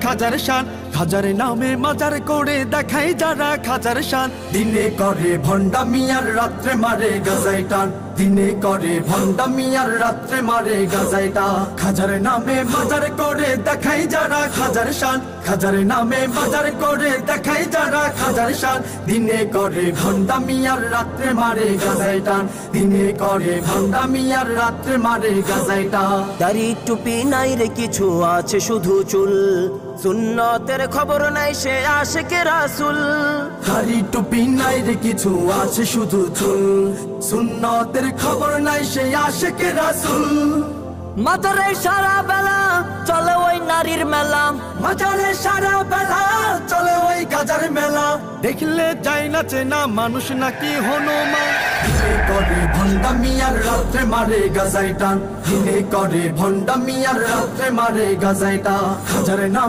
খাজার শান, খাজার নামে মাজার করে দেখাই যারা খাজার শান। দিনে করে ভণ্ডামি আর রাত্রে মারে গাজাই টান, দিনে করে ভণ্ডামি আর রাত্রে মারে গাজাই টান। খাজার নামে মাজার করে দেখাই যারা খাজার শান, খাজার নামে মাজার করে দেখাই যারা খাজার শান। দিনে করে ভণ্ডামি আর রাত্রে মারে গাজাই টান, দিনে করে ভণ্ডামি আর রাত্রে মারে গাজাই টান। দাড়ি টুপি নাই রে কিছু আছে শুধু চুল, সুন্নতের খবর নাই সে আশিকে রাসূল। দাড়ি টুপি নাই রে কিছু আছে শুধু চুল, সুন্নতের খবর নাই সে আশিকে রাসূল। মাজারে সারা বেলা চলে ওই নারীর মেলা, মাজারে সারা বেলা চলে ওই গাজার মেলা। দেখলে যাই না চেনা মানুষ নাকি হনুমান। দিনে করে ভণ্ডামি আর রাত্রে মারে গাজাই টান, দিনে করে ভণ্ডামি আর রাত্রে মারে গাজাই টান। খাজার নাম